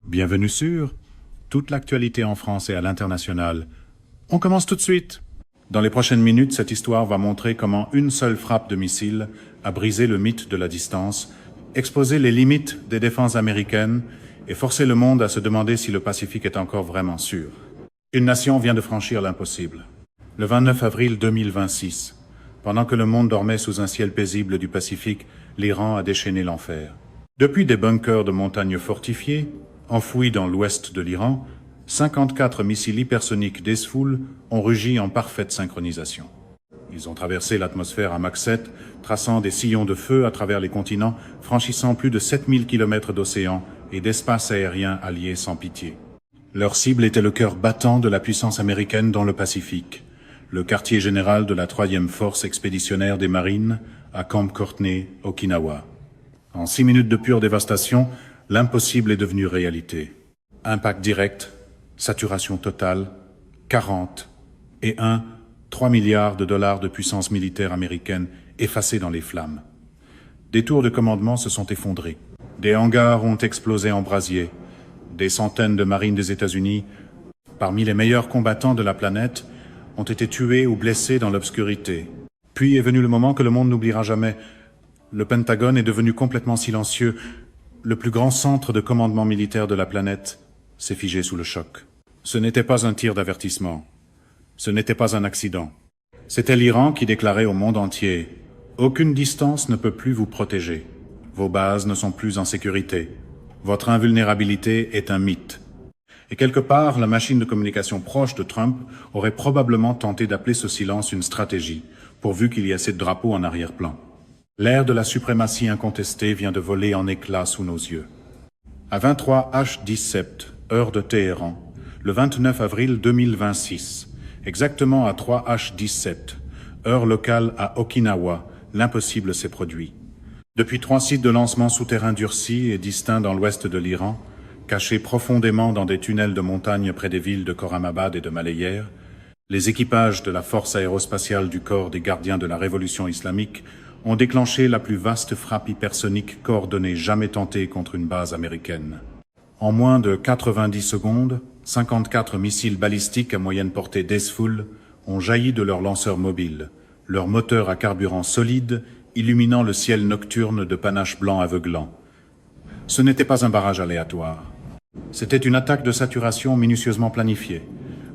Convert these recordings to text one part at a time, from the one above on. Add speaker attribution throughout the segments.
Speaker 1: Bienvenue sur toute l'actualité en France et à l'international. On commence tout de suite. Dans les prochaines minutes, cette histoire va montrer comment une seule frappe de missile a brisé le mythe de la distance, exposé les limites des défenses américaines et forcé le monde à se demander si le Pacifique est encore vraiment sûr. Une nation vient de franchir l'impossible. Le 29 avril 2026, pendant que le monde dormait sous un ciel paisible du Pacifique, l'Iran a déchaîné l'enfer. Depuis des bunkers de montagnes fortifiées, enfouis dans l'ouest de l'Iran, 54 missiles hypersoniques d'Esfoul ont rugi en parfaite synchronisation. Ils ont traversé l'atmosphère à Mach 7, traçant des sillons de feu à travers les continents, franchissant plus de 7000 km d'océan et d'espace aérien alliés sans pitié. Leur cible était le cœur battant de la puissance américaine dans le Pacifique, le quartier général de la 3e force expéditionnaire des marines à Camp Courtney, Okinawa. En 6 minutes de pure dévastation, l'impossible est devenu réalité. Impact direct, saturation totale, 40 et 3 milliards de dollars de puissance militaire américaine effacés dans les flammes. Des tours de commandement se sont effondrés. Des hangars ont explosé en brasier. Des centaines de marines des États-Unis, parmi les meilleurs combattants de la planète, ont été tués ou blessés dans l'obscurité. Puis est venu le moment que le monde n'oubliera jamais. Le Pentagone est devenu complètement silencieux. Le plus grand centre de commandement militaire de la planète s'est figé sous le choc. Ce n'était pas un tir d'avertissement. Ce n'était pas un accident. C'était l'Iran qui déclarait au monde entier « Aucune distance ne peut plus vous protéger. Vos bases ne sont plus en sécurité. Votre invulnérabilité est un mythe. » Et quelque part, la machine de communication proche de Trump aurait probablement tenté d'appeler ce silence une stratégie, pourvu qu'il y ait assez de drapeaux en arrière-plan. L'ère de la suprématie incontestée vient de voler en éclats sous nos yeux. À 23h17, heure de Téhéran, le 29 avril 2026, exactement à 3h17, heure locale à Okinawa, l'impossible s'est produit. Depuis 3 sites de lancement souterrains durcis et distincts dans l'ouest de l'Iran, cachés profondément dans des tunnels de montagne près des villes de Khorramabad et de Malayer, les équipages de la force aérospatiale du corps des gardiens de la révolution islamique ont déclenché la plus vaste frappe hypersonique coordonnée jamais tentée contre une base américaine. En moins de 90 secondes, 54 missiles balistiques à moyenne portée d'Esfoul ont jailli de leurs lanceurs mobiles, leurs moteurs à carburant solide illuminant le ciel nocturne de panaches blancs aveuglants. Ce n'était pas un barrage aléatoire. C'était une attaque de saturation minutieusement planifiée,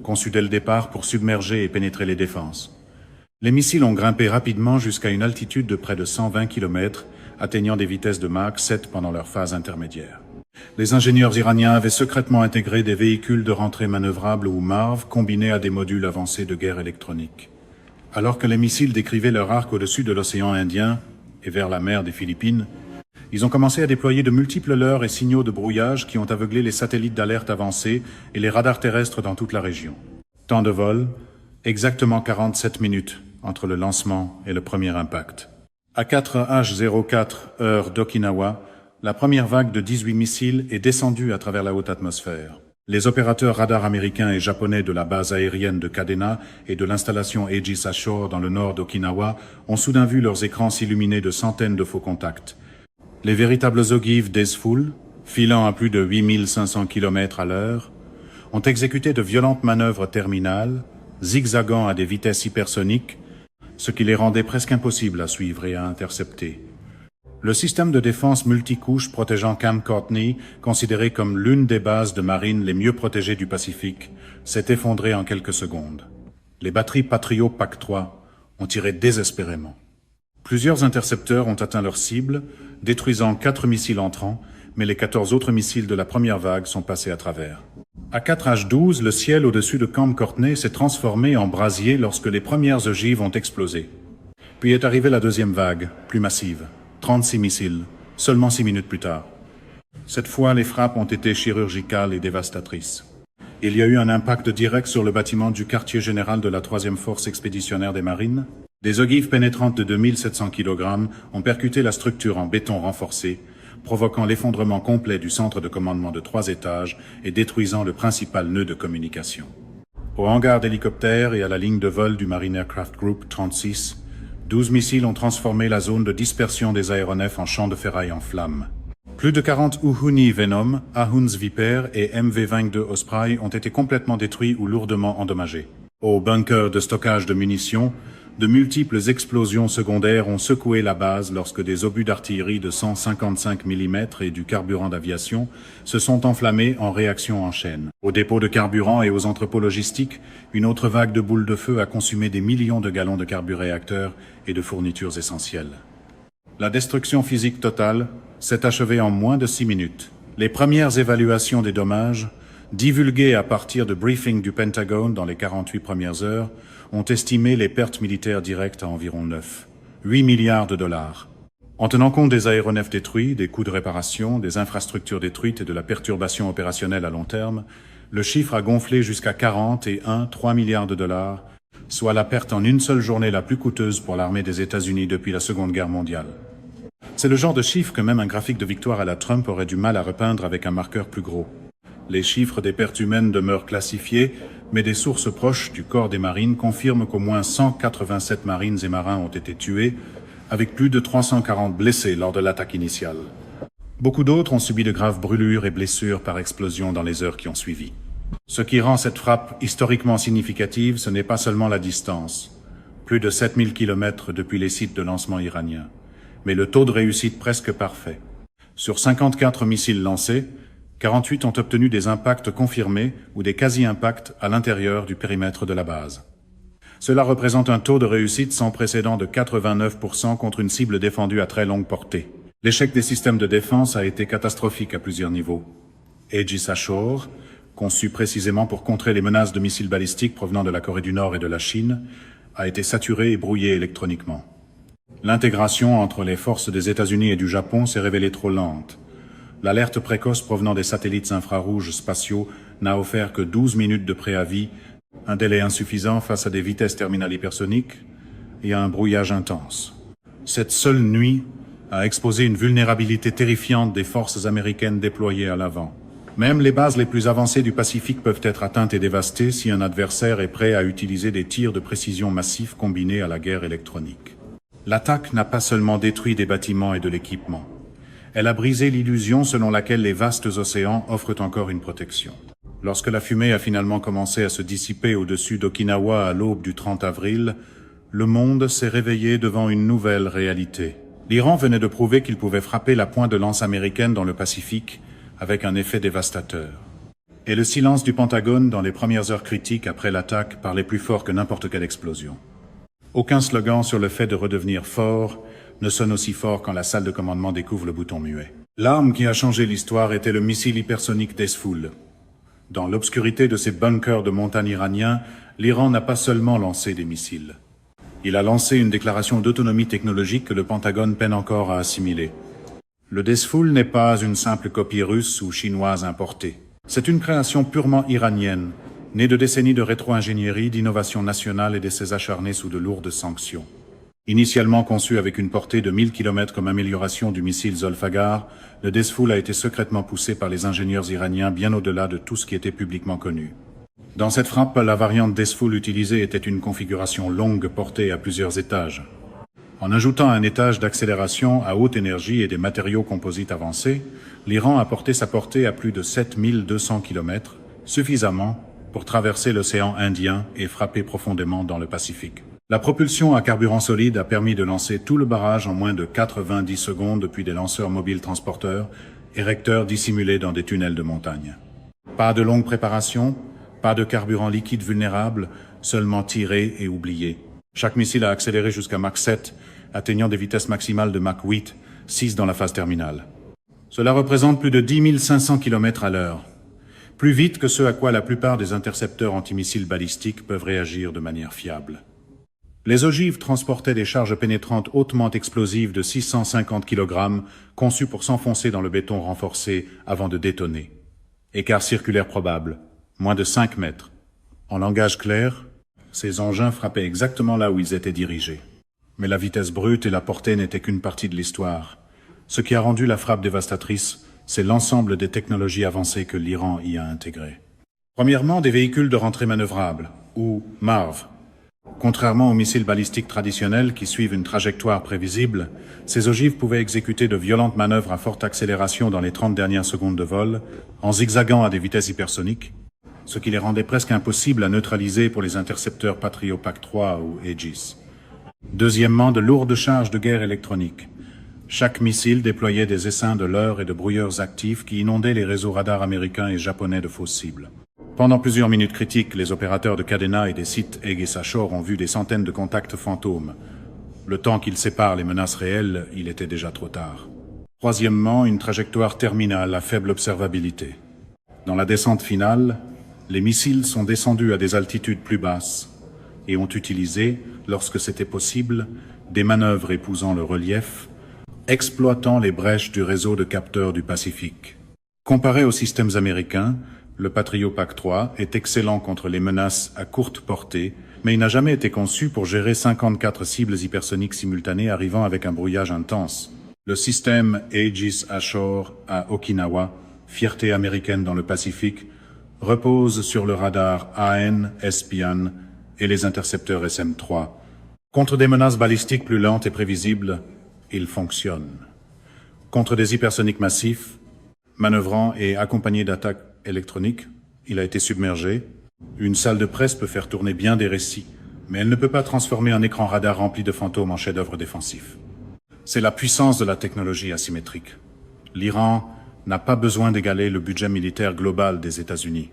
Speaker 1: conçue dès le départ pour submerger et pénétrer les défenses. Les missiles ont grimpé rapidement jusqu'à une altitude de près de 120 km, atteignant des vitesses de Mach 7 pendant leur phase intermédiaire. Les ingénieurs iraniens avaient secrètement intégré des véhicules de rentrée manœuvrables ou MARV combinés à des modules avancés de guerre électronique. Alors que les missiles décrivaient leur arc au-dessus de l'océan Indien et vers la mer des Philippines, ils ont commencé à déployer de multiples leurres et signaux de brouillage qui ont aveuglé les satellites d'alerte avancés et les radars terrestres dans toute la région. Temps de vol, exactement 47 minutes entre le lancement et le premier impact. À 4h04, heure d'Okinawa, la première vague de 18 missiles est descendue à travers la haute atmosphère. Les opérateurs radars américains et japonais de la base aérienne de Kadena et de l'installation Aegis Ashore dans le nord d'Okinawa ont soudain vu leurs écrans s'illuminer de centaines de faux contacts. Les véritables ogives d'Esfoul, filant à plus de 8500 km à l'heure, ont exécuté de violentes manœuvres terminales, zigzagant à des vitesses hypersoniques, ce qui les rendait presque impossibles à suivre et à intercepter. Le système de défense multicouche protégeant Camp Courtney, considéré comme l'une des bases de marine les mieux protégées du Pacifique, s'est effondré en quelques secondes. Les batteries Patriot PAC-3 ont tiré désespérément. Plusieurs intercepteurs ont atteint leur cible, détruisant 4 missiles entrants, mais les 14 autres missiles de la première vague sont passés à travers. À 4h12, le ciel au-dessus de Camp Courtney s'est transformé en brasier lorsque les premières ogives ont explosé. Puis est arrivée la deuxième vague, plus massive, 36 missiles, seulement 6 minutes plus tard. Cette fois, les frappes ont été chirurgicales et dévastatrices. Il y a eu un impact direct sur le bâtiment du quartier général de la 3e force expéditionnaire des marines. Des ogives pénétrantes de 2700 kg ont percuté la structure en béton renforcé, provoquant l'effondrement complet du centre de commandement de 3 étages et détruisant le principal nœud de communication. Au hangar d'hélicoptères et à la ligne de vol du Marine Aircraft Group 36, 12 missiles ont transformé la zone de dispersion des aéronefs en champ de ferraille en flammes. Plus de 40 Uhuni Venom, Ahuns Viper et MV-22 Osprey ont été complètement détruits ou lourdement endommagés. Au bunker de stockage de munitions, de multiples explosions secondaires ont secoué la base lorsque des obus d'artillerie de 155 mm et du carburant d'aviation se sont enflammés en réaction en chaîne. Au dépôt de carburant et aux entrepôts logistiques, une autre vague de boules de feu a consumé des millions de gallons de carburéacteurs et de fournitures essentielles. La destruction physique totale s'est achevée en moins de 6 minutes. Les premières évaluations des dommages, divulguées à partir de briefings du Pentagone dans les 48 premières heures, ont estimé les pertes militaires directes à environ 8 milliards de dollars. En tenant compte des aéronefs détruits, des coûts de réparation, des infrastructures détruites et de la perturbation opérationnelle à long terme, le chiffre a gonflé jusqu'à 3 milliards de dollars, soit la perte en une seule journée la plus coûteuse pour l'armée des États-Unis depuis la Seconde Guerre mondiale. C'est le genre de chiffre que même un graphique de victoire à la Trump aurait du mal à repeindre avec un marqueur plus gros. Les chiffres des pertes humaines demeurent classifiés, mais des sources proches du corps des marines confirment qu'au moins 187 marines et marins ont été tués, avec plus de 340 blessés lors de l'attaque initiale. Beaucoup d'autres ont subi de graves brûlures et blessures par explosion dans les heures qui ont suivi. Ce qui rend cette frappe historiquement significative, ce n'est pas seulement la distance, plus de 7000 km depuis les sites de lancement iraniens, mais le taux de réussite presque parfait. Sur 54 missiles lancés, 48 ont obtenu des impacts confirmés ou des quasi-impacts à l'intérieur du périmètre de la base. Cela représente un taux de réussite sans précédent de 89% contre une cible défendue à très longue portée. L'échec des systèmes de défense a été catastrophique à plusieurs niveaux. Aegis Ashore, conçu précisément pour contrer les menaces de missiles balistiques provenant de la Corée du Nord et de la Chine, a été saturé et brouillé électroniquement. L'intégration entre les forces des États-Unis et du Japon s'est révélée trop lente. L'alerte précoce provenant des satellites infrarouges spatiaux n'a offert que 12 minutes de préavis, un délai insuffisant face à des vitesses terminales hypersoniques et à un brouillage intense. Cette seule nuit a exposé une vulnérabilité terrifiante des forces américaines déployées à l'avant. Même les bases les plus avancées du Pacifique peuvent être atteintes et dévastées si un adversaire est prêt à utiliser des tirs de précision massifs combinés à la guerre électronique. L'attaque n'a pas seulement détruit des bâtiments et de l'équipement. Elle a brisé l'illusion selon laquelle les vastes océans offrent encore une protection. Lorsque la fumée a finalement commencé à se dissiper au-dessus d'Okinawa à l'aube du 30 avril, le monde s'est réveillé devant une nouvelle réalité. L'Iran venait de prouver qu'il pouvait frapper la pointe de lance américaine dans le Pacifique avec un effet dévastateur. Et le silence du Pentagone dans les premières heures critiques après l'attaque parlait plus fort que n'importe quelle explosion. Aucun slogan sur le fait de redevenir fort ne sonne aussi fort quand la salle de commandement découvre le bouton muet. L'arme qui a changé l'histoire était le missile hypersonique Desfoul. Dans l'obscurité de ces bunkers de montagne iraniens, l'Iran n'a pas seulement lancé des missiles. Il a lancé une déclaration d'autonomie technologique que le Pentagone peine encore à assimiler. Le Desfoul n'est pas une simple copie russe ou chinoise importée. C'est une création purement iranienne, née de décennies de rétro-ingénierie, d'innovation nationale et d'essais acharnés sous de lourdes sanctions. Initialement conçu avec une portée de 1000 km comme amélioration du missile Zolfaghar, le Desfoul a été secrètement poussé par les ingénieurs iraniens bien au-delà de tout ce qui était publiquement connu. Dans cette frappe, la variante Desfoul utilisée était une configuration longue portée à plusieurs étages. En ajoutant un étage d'accélération à haute énergie et des matériaux composites avancés, l'Iran a porté sa portée à plus de 7200 km, suffisamment pour traverser l'océan Indien et frapper profondément dans le Pacifique. La propulsion à carburant solide a permis de lancer tout le barrage en moins de 90 secondes depuis des lanceurs mobiles transporteurs, érecteurs dissimulés dans des tunnels de montagne. Pas de longue préparation, pas de carburant liquide vulnérable, seulement tiré et oublié. Chaque missile a accéléré jusqu'à Mach 7, atteignant des vitesses maximales de Mach 8, 6 dans la phase terminale. Cela représente plus de 10 500 km à l'heure, plus vite que ce à quoi la plupart des intercepteurs antimissiles balistiques peuvent réagir de manière fiable. Les ogives transportaient des charges pénétrantes hautement explosives de 650 kg, conçues pour s'enfoncer dans le béton renforcé avant de détonner. Écart circulaire probable, moins de 5 mètres. En langage clair, ces engins frappaient exactement là où ils étaient dirigés. Mais la vitesse brute et la portée n'étaient qu'une partie de l'histoire. Ce qui a rendu la frappe dévastatrice, c'est l'ensemble des technologies avancées que l'Iran y a intégrées. Premièrement, des véhicules de rentrée manœuvrables, ou MARV. Contrairement aux missiles balistiques traditionnels qui suivent une trajectoire prévisible, ces ogives pouvaient exécuter de violentes manœuvres à forte accélération dans les 30 dernières secondes de vol, en zigzagant à des vitesses hypersoniques, ce qui les rendait presque impossibles à neutraliser pour les intercepteurs Patriot PAC-3 ou Aegis. Deuxièmement, de lourdes charges de guerre électronique. Chaque missile déployait des essaims de leurres et de brouilleurs actifs qui inondaient les réseaux radars américains et japonais de fausses cibles. Pendant plusieurs minutes critiques, les opérateurs de Kadena et des sites Aegis Ashore ont vu des centaines de contacts fantômes. Le temps qu'ils séparent les menaces réelles, il était déjà trop tard. Troisièmement, une trajectoire terminale à faible observabilité. Dans la descente finale, les missiles sont descendus à des altitudes plus basses et ont utilisé, lorsque c'était possible, des manœuvres épousant le relief, exploitant les brèches du réseau de capteurs du Pacifique. Comparé aux systèmes américains, le Patriot PAC-3 est excellent contre les menaces à courte portée, mais il n'a jamais été conçu pour gérer 54 cibles hypersoniques simultanées arrivant avec un brouillage intense. Le système Aegis Ashore à Okinawa, fierté américaine dans le Pacifique, repose sur le radar AN, Espion et les intercepteurs SM-3. Contre des menaces balistiques plus lentes et prévisibles, il fonctionne. Contre des hypersoniques massifs, manœuvrant et accompagné d'attaques électroniques, il a été submergé. Une salle de presse peut faire tourner bien des récits, mais elle ne peut pas transformer un écran radar rempli de fantômes en chef-d'œuvre défensif. C'est la puissance de la technologie asymétrique. L'Iran n'a pas besoin d'égaler le budget militaire global des États-Unis.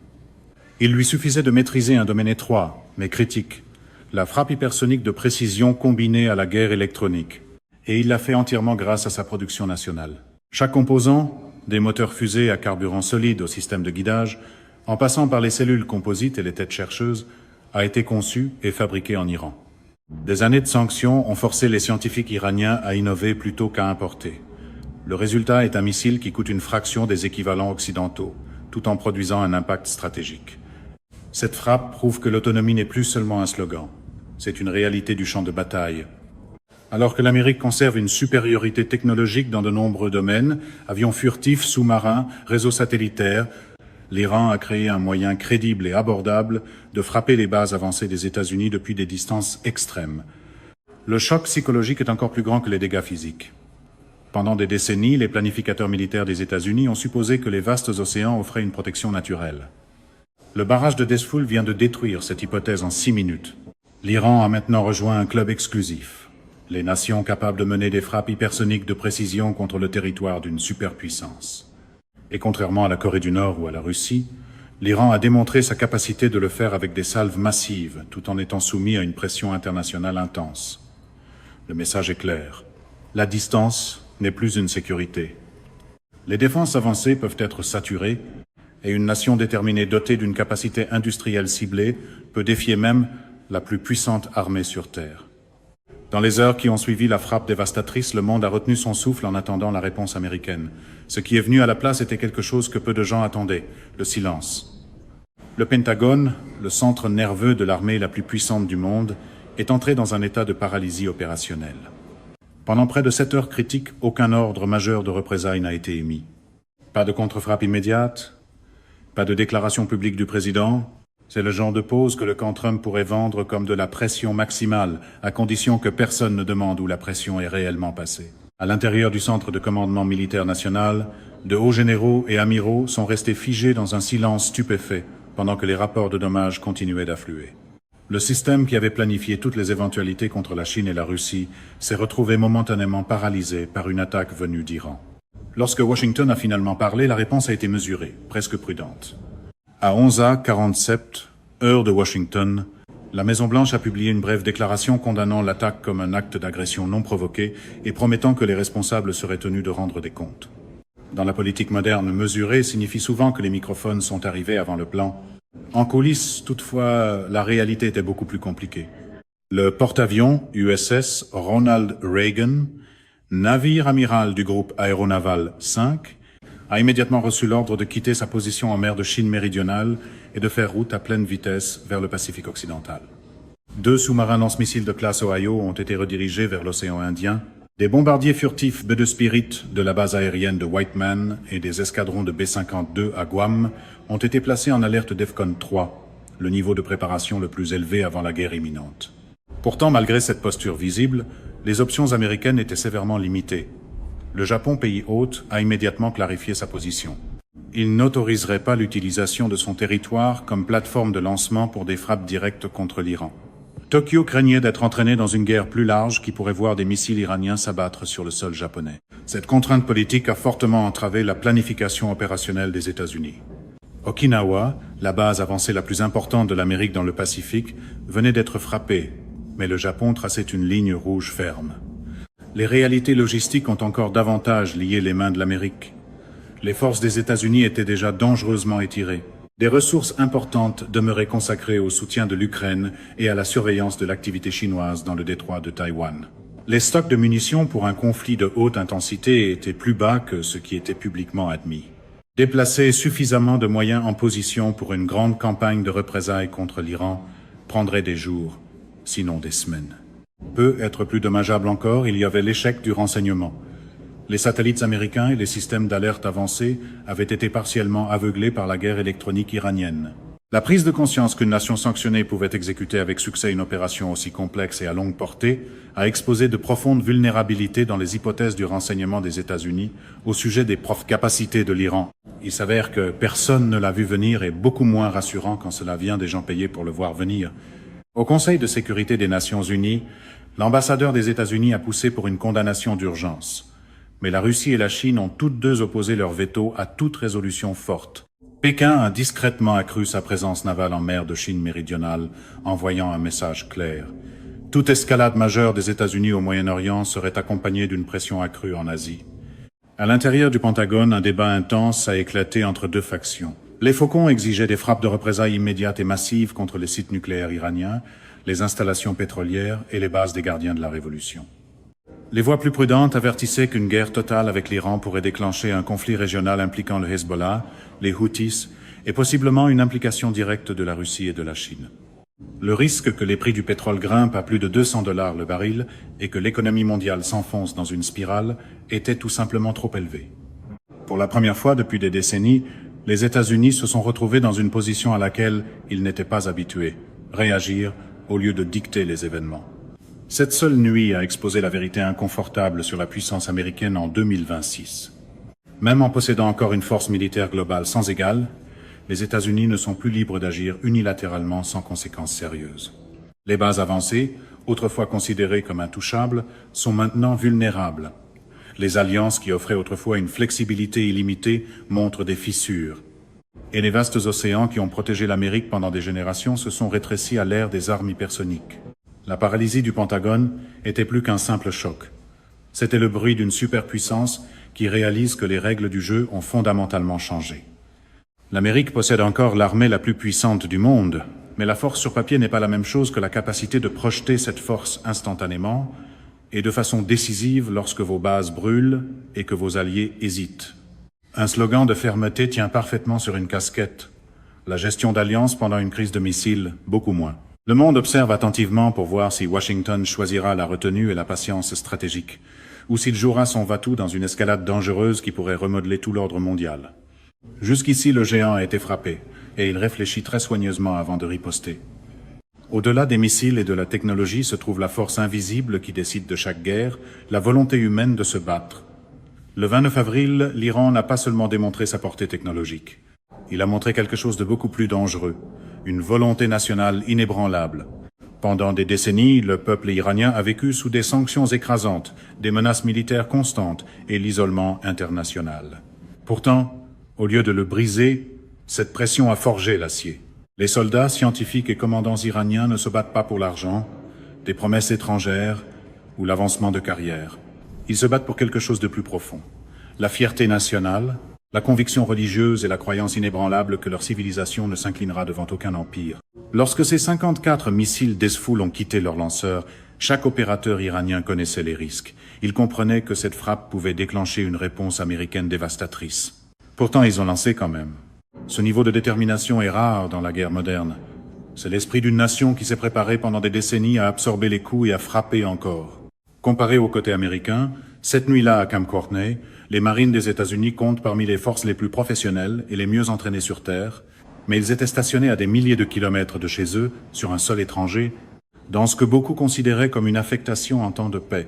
Speaker 1: Il lui suffisait de maîtriser un domaine étroit, mais critique, la frappe hypersonique de précision combinée à la guerre électronique. Et il l'a fait entièrement grâce à sa production nationale. Chaque composant, des moteurs fusées à carburant solide au système de guidage, en passant par les cellules composites et les têtes chercheuses, a été conçu et fabriqué en Iran. Des années de sanctions ont forcé les scientifiques iraniens à innover plutôt qu'à importer. Le résultat est un missile qui coûte une fraction des équivalents occidentaux, tout en produisant un impact stratégique. Cette frappe prouve que l'autonomie n'est plus seulement un slogan, c'est une réalité du champ de bataille. Alors que l'Amérique conserve une supériorité technologique dans de nombreux domaines, avions furtifs, sous-marins, réseaux satellitaires, l'Iran a créé un moyen crédible et abordable de frapper les bases avancées des États-Unis depuis des distances extrêmes. Le choc psychologique est encore plus grand que les dégâts physiques. Pendant des décennies, les planificateurs militaires des États-Unis ont supposé que les vastes océans offraient une protection naturelle. Le barrage de Desfoul vient de détruire cette hypothèse en 6 minutes. L'Iran a maintenant rejoint un club exclusif. Les nations capables de mener des frappes hypersoniques de précision contre le territoire d'une superpuissance. Et contrairement à la Corée du Nord ou à la Russie, l'Iran a démontré sa capacité de le faire avec des salves massives, tout en étant soumis à une pression internationale intense. Le message est clair. La distance n'est plus une sécurité. Les défenses avancées peuvent être saturées, et une nation déterminée dotée d'une capacité industrielle ciblée peut défier même la plus puissante armée sur Terre. Dans les heures qui ont suivi la frappe dévastatrice, le monde a retenu son souffle en attendant la réponse américaine. Ce qui est venu à la place était quelque chose que peu de gens attendaient, le silence. Le Pentagone, le centre nerveux de l'armée la plus puissante du monde, est entré dans un état de paralysie opérationnelle. Pendant près de 7 heures critiques, aucun ordre majeur de représailles n'a été émis. Pas de contre-frappe immédiate, pas de déclaration publique du président. C'est le genre de pause que le camp Trump pourrait vendre comme de la pression maximale, à condition que personne ne demande où la pression est réellement passée. À l'intérieur du centre de commandement militaire national, de hauts généraux et amiraux sont restés figés dans un silence stupéfait pendant que les rapports de dommages continuaient d'affluer. Le système qui avait planifié toutes les éventualités contre la Chine et la Russie s'est retrouvé momentanément paralysé par une attaque venue d'Iran. Lorsque Washington a finalement parlé, la réponse a été mesurée, presque prudente. À 11h47, heure de Washington, la Maison-Blanche a publié une brève déclaration condamnant l'attaque comme un acte d'agression non provoqué et promettant que les responsables seraient tenus de rendre des comptes. Dans la politique moderne, mesurer signifie souvent que les microphones sont arrivés avant le plan. En coulisses, toutefois, la réalité était beaucoup plus compliquée. Le porte-avions USS Ronald Reagan, navire amiral du groupe aéronaval 5, a immédiatement reçu l'ordre de quitter sa position en mer de Chine méridionale et de faire route à pleine vitesse vers le Pacifique occidental. 2 sous-marins lance-missiles de classe Ohio ont été redirigés vers l'océan Indien. Des bombardiers furtifs B-2 Spirit de la base aérienne de Whiteman et des escadrons de B-52 à Guam ont été placés en alerte DEFCON 3, le niveau de préparation le plus élevé avant la guerre imminente. Pourtant, malgré cette posture visible, les options américaines étaient sévèrement limitées. Le Japon, pays hôte, a immédiatement clarifié sa position. Il n'autoriserait pas l'utilisation de son territoire comme plateforme de lancement pour des frappes directes contre l'Iran. Tokyo craignait d'être entraîné dans une guerre plus large qui pourrait voir des missiles iraniens s'abattre sur le sol japonais. Cette contrainte politique a fortement entravé la planification opérationnelle des États-Unis. Okinawa, la base avancée la plus importante de l'Amérique dans le Pacifique, venait d'être frappée, mais le Japon traçait une ligne rouge ferme. Les réalités logistiques ont encore davantage lié les mains de l'Amérique. Les forces des États-Unis étaient déjà dangereusement étirées. Des ressources importantes demeuraient consacrées au soutien de l'Ukraine et à la surveillance de l'activité chinoise dans le détroit de Taïwan. Les stocks de munitions pour un conflit de haute intensité étaient plus bas que ce qui était publiquement admis. Déplacer suffisamment de moyens en position pour une grande campagne de représailles contre l'Iran prendrait des jours, sinon des semaines. Peut être plus dommageable encore, il y avait l'échec du renseignement. Les satellites américains et les systèmes d'alerte avancés avaient été partiellement aveuglés par la guerre électronique iranienne. La prise de conscience qu'une nation sanctionnée pouvait exécuter avec succès une opération aussi complexe et à longue portée a exposé de profondes vulnérabilités dans les hypothèses du renseignement des États-Unis au sujet des capacités de l'Iran. Il s'avère que personne ne l'a vu venir et beaucoup moins rassurant quand cela vient des gens payés pour le voir venir. Au Conseil de sécurité des Nations Unies, l'ambassadeur des États-Unis a poussé pour une condamnation d'urgence. Mais la Russie et la Chine ont toutes deux opposé leur veto à toute résolution forte. Pékin a discrètement accru sa présence navale en mer de Chine méridionale, envoyant un message clair. Toute escalade majeure des États-Unis au Moyen-Orient serait accompagnée d'une pression accrue en Asie. À l'intérieur du Pentagone, un débat intense a éclaté entre deux factions. Les Faucons exigeaient des frappes de représailles immédiates et massives contre les sites nucléaires iraniens, les installations pétrolières et les bases des gardiens de la Révolution. Les voix plus prudentes avertissaient qu'une guerre totale avec l'Iran pourrait déclencher un conflit régional impliquant le Hezbollah, les Houthis et possiblement une implication directe de la Russie et de la Chine. Le risque que les prix du pétrole grimpent à plus de $200 le baril et que l'économie mondiale s'enfonce dans une spirale était tout simplement trop élevé. Pour la première fois depuis des décennies, les États-Unis se sont retrouvés dans une position à laquelle ils n'étaient pas habitués, réagir au lieu de dicter les événements. Cette seule nuit a exposé la vérité inconfortable sur la puissance américaine en 2026. Même en possédant encore une force militaire globale sans égale, les États-Unis ne sont plus libres d'agir unilatéralement sans conséquences sérieuses. Les bases avancées, autrefois considérées comme intouchables, sont maintenant vulnérables. Les alliances qui offraient autrefois une flexibilité illimitée montrent des fissures. Et les vastes océans qui ont protégé l'Amérique pendant des générations se sont rétrécis à l'ère des armes hypersoniques. La paralysie du Pentagone était plus qu'un simple choc. C'était le bruit d'une superpuissance qui réalise que les règles du jeu ont fondamentalement changé. L'Amérique possède encore l'armée la plus puissante du monde, mais la force sur papier n'est pas la même chose que la capacité de projeter cette force instantanément et de façon décisive lorsque vos bases brûlent et que vos alliés hésitent. Un slogan de fermeté tient parfaitement sur une casquette. La gestion d'alliance pendant une crise de missiles, beaucoup moins. Le monde observe attentivement pour voir si Washington choisira la retenue et la patience stratégique, ou s'il jouera son va-tout dans une escalade dangereuse qui pourrait remodeler tout l'ordre mondial. Jusqu'ici, le géant a été frappé, et il réfléchit très soigneusement avant de riposter. Au-delà des missiles et de la technologie se trouve la force invisible qui décide de chaque guerre, la volonté humaine de se battre. Le 29 avril, l'Iran n'a pas seulement démontré sa portée technologique. Il a montré quelque chose de beaucoup plus dangereux, une volonté nationale inébranlable. Pendant des décennies, le peuple iranien a vécu sous des sanctions écrasantes, des menaces militaires constantes et l'isolement international. Pourtant, au lieu de le briser, cette pression a forgé l'acier. Les soldats, scientifiques et commandants iraniens ne se battent pas pour l'argent, des promesses étrangères ou l'avancement de carrière. Ils se battent pour quelque chose de plus profond. La fierté nationale, la conviction religieuse et la croyance inébranlable que leur civilisation ne s'inclinera devant aucun empire. Lorsque ces 54 missiles d'Esfoul ont quitté leur lanceur, chaque opérateur iranien connaissait les risques. Il comprenait que cette frappe pouvait déclencher une réponse américaine dévastatrice. Pourtant, ils ont lancé quand même. Ce niveau de détermination est rare dans la guerre moderne. C'est l'esprit d'une nation qui s'est préparée pendant des décennies à absorber les coups et à frapper encore. Comparé au côté américain, cette nuit-là à Camp Courtney, les marines des États-Unis comptent parmi les forces les plus professionnelles et les mieux entraînées sur Terre, mais ils étaient stationnés à des milliers de kilomètres de chez eux, sur un sol étranger, dans ce que beaucoup considéraient comme une affectation en temps de paix.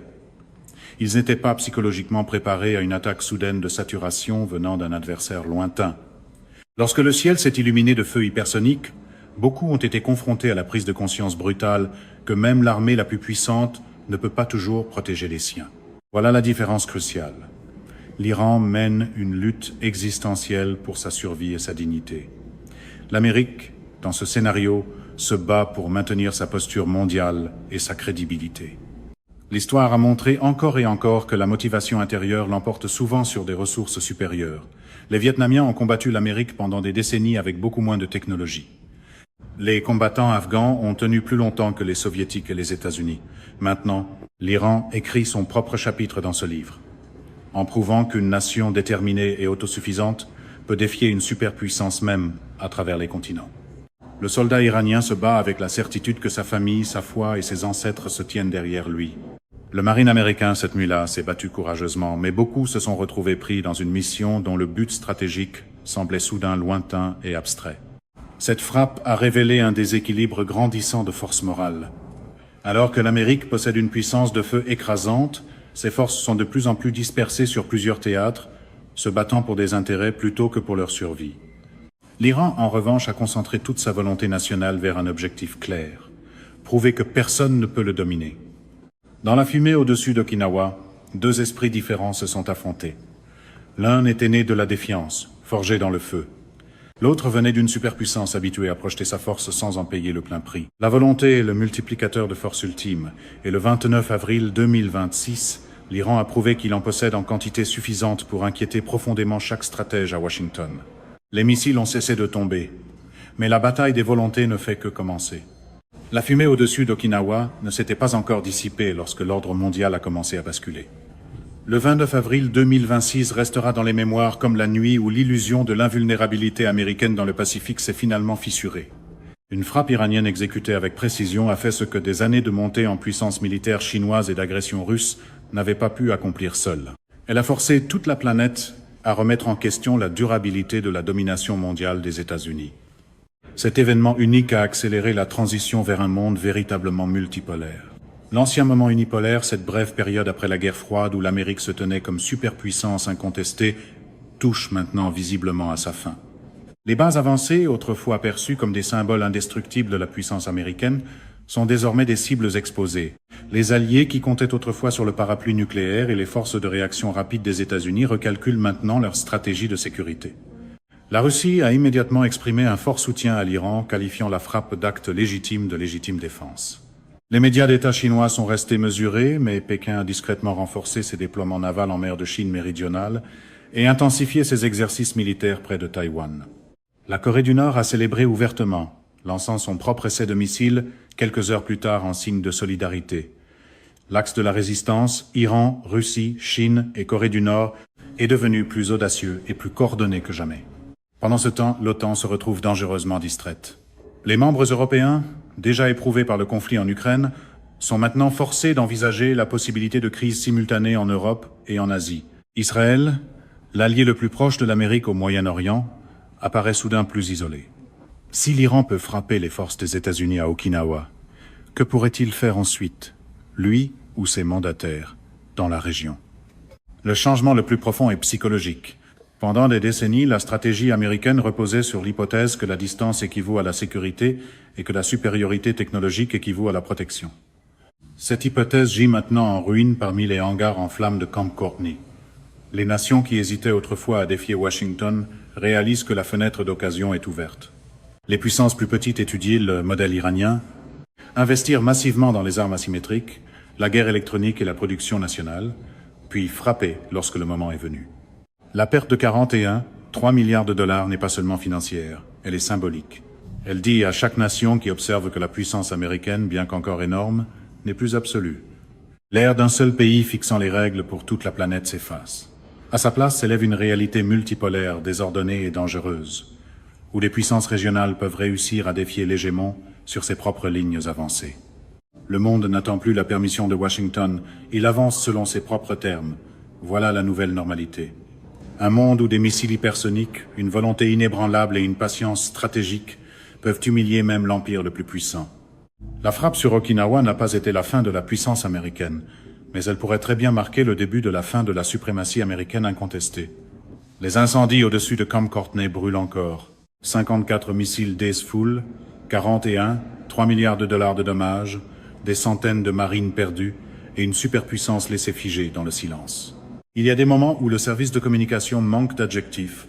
Speaker 1: Ils n'étaient pas psychologiquement préparés à une attaque soudaine de saturation venant d'un adversaire lointain. Lorsque le ciel s'est illuminé de feux hypersoniques, beaucoup ont été confrontés à la prise de conscience brutale que même l'armée la plus puissante ne peut pas toujours protéger les siens. Voilà la différence cruciale. L'Iran mène une lutte existentielle pour sa survie et sa dignité. L'Amérique, dans ce scénario, se bat pour maintenir sa posture mondiale et sa crédibilité. L'histoire a montré encore et encore que la motivation intérieure l'emporte souvent sur des ressources supérieures. Les Vietnamiens ont combattu l'Amérique pendant des décennies avec beaucoup moins de technologie. Les combattants afghans ont tenu plus longtemps que les Soviétiques et les États-Unis. Maintenant, l'Iran écrit son propre chapitre dans ce livre, en prouvant qu'une nation déterminée et autosuffisante peut défier une superpuissance même à travers les continents. Le soldat iranien se bat avec la certitude que sa famille, sa foi et ses ancêtres se tiennent derrière lui. Le marine américain, cette nuit-là, s'est battu courageusement, mais beaucoup se sont retrouvés pris dans une mission dont le but stratégique semblait soudain lointain et abstrait. Cette frappe a révélé un déséquilibre grandissant de force morale. Alors que l'Amérique possède une puissance de feu écrasante, ses forces sont de plus en plus dispersées sur plusieurs théâtres, se battant pour des intérêts plutôt que pour leur survie. L'Iran, en revanche, a concentré toute sa volonté nationale vers un objectif clair, prouver que personne ne peut le dominer. Dans la fumée au-dessus d'Okinawa, deux esprits différents se sont affrontés. L'un était né de la défiance, forgé dans le feu. L'autre venait d'une superpuissance habituée à projeter sa force sans en payer le plein prix. La volonté est le multiplicateur de force ultime, et le 29 avril 2026, l'Iran a prouvé qu'il en possède en quantité suffisante pour inquiéter profondément chaque stratège à Washington. Les missiles ont cessé de tomber, mais la bataille des volontés ne fait que commencer. La fumée au-dessus d'Okinawa ne s'était pas encore dissipée lorsque l'ordre mondial a commencé à basculer. Le 29 avril 2026 restera dans les mémoires comme la nuit où l'illusion de l'invulnérabilité américaine dans le Pacifique s'est finalement fissurée. Une frappe iranienne exécutée avec précision a fait ce que des années de montée en puissance militaire chinoise et d'agression russe n'avaient pas pu accomplir seules. Elle a forcé toute la planète à remettre en question la durabilité de la domination mondiale des États-Unis. Cet événement unique a accéléré la transition vers un monde véritablement multipolaire. L'ancien moment unipolaire, cette brève période après la guerre froide où l'Amérique se tenait comme superpuissance incontestée, touche maintenant visiblement à sa fin. Les bases avancées, autrefois perçues comme des symboles indestructibles de la puissance américaine, sont désormais des cibles exposées. Les alliés qui comptaient autrefois sur le parapluie nucléaire et les forces de réaction rapide des États-Unis recalculent maintenant leur stratégie de sécurité. La Russie a immédiatement exprimé un fort soutien à l'Iran, qualifiant la frappe d'acte légitime de légitime défense. Les médias d'État chinois sont restés mesurés, mais Pékin a discrètement renforcé ses déploiements navals en mer de Chine méridionale et intensifié ses exercices militaires près de Taïwan. La Corée du Nord a célébré ouvertement, lançant son propre essai de missile quelques heures plus tard en signe de solidarité. L'axe de la résistance, Iran, Russie, Chine et Corée du Nord, est devenu plus audacieux et plus coordonné que jamais. Pendant ce temps, l'OTAN se retrouve dangereusement distraite. Les membres européens, déjà éprouvés par le conflit en Ukraine, sont maintenant forcés d'envisager la possibilité de crises simultanées en Europe et en Asie. Israël, l'allié le plus proche de l'Amérique au Moyen-Orient, apparaît soudain plus isolé. Si l'Iran peut frapper les forces des États-Unis à Okinawa, que pourrait-il faire ensuite, lui ou ses mandataires, dans la région? Le changement le plus profond est psychologique. Pendant des décennies, la stratégie américaine reposait sur l'hypothèse que la distance équivaut à la sécurité et que la supériorité technologique équivaut à la protection. Cette hypothèse gît maintenant en ruine parmi les hangars en flammes de Camp Courtney. Les nations qui hésitaient autrefois à défier Washington réalisent que la fenêtre d'occasion est ouverte. Les puissances plus petites étudient le modèle iranien, investir massivement dans les armes asymétriques, la guerre électronique et la production nationale, puis frapper lorsque le moment est venu. La perte de 3 milliards de dollars n'est pas seulement financière, elle est symbolique. Elle dit à chaque nation qui observe que la puissance américaine, bien qu'encore énorme, n'est plus absolue. L'ère d'un seul pays fixant les règles pour toute la planète s'efface. À sa place s'élève une réalité multipolaire, désordonnée et dangereuse, où les puissances régionales peuvent réussir à défier l'hégémon sur ses propres lignes avancées. Le monde n'attend plus la permission de Washington, il avance selon ses propres termes. Voilà la nouvelle normalité. Un monde où des missiles hypersoniques, une volonté inébranlable et une patience stratégique peuvent humilier même l'empire le plus puissant. La frappe sur Okinawa n'a pas été la fin de la puissance américaine, mais elle pourrait très bien marquer le début de la fin de la suprématie américaine incontestée. Les incendies au-dessus de Camp Courtney brûlent encore. 54 missiles Dace-Full, 41, 3 milliards de dollars de dommages, des centaines de marines perdues et une superpuissance laissée figée dans le silence. Il y a des moments où le service de communication manque d'adjectifs,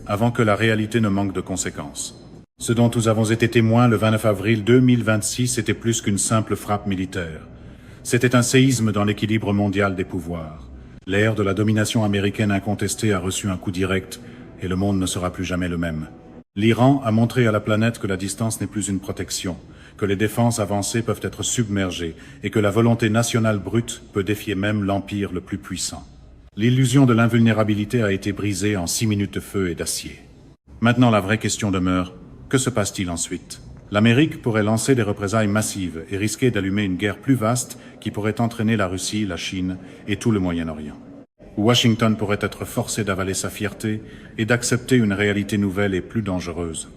Speaker 1: avant que la réalité ne manque de conséquences. Ce dont nous avons été témoins le 29 avril 2026 était plus qu'une simple frappe militaire. C'était un séisme dans l'équilibre mondial des pouvoirs. L'ère de la domination américaine incontestée a reçu un coup direct et le monde ne sera plus jamais le même. L'Iran a montré à la planète que la distance n'est plus une protection, que les défenses avancées peuvent être submergées et que la volonté nationale brute peut défier même l'empire le plus puissant. L'illusion de l'invulnérabilité a été brisée en 6 minutes de feu et d'acier. Maintenant, la vraie question demeure, que se passe-t-il ensuite ? L'Amérique pourrait lancer des représailles massives et risquer d'allumer une guerre plus vaste qui pourrait entraîner la Russie, la Chine et tout le Moyen-Orient. Washington pourrait être forcé d'avaler sa fierté et d'accepter une réalité nouvelle et plus dangereuse.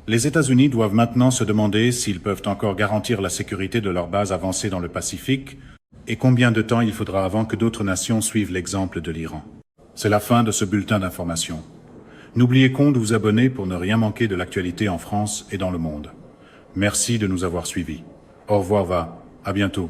Speaker 1: Les États-Unis doivent maintenant se demander s'ils peuvent encore garantir la sécurité de leurs bases avancées dans le Pacifique et combien de temps il faudra avant que d'autres nations suivent l'exemple de l'Iran. C'est la fin de ce bulletin d'information. N'oubliez pas de vous abonner pour ne rien manquer de l'actualité en France et dans le monde. Merci de nous avoir suivis. Au revoir, à bientôt.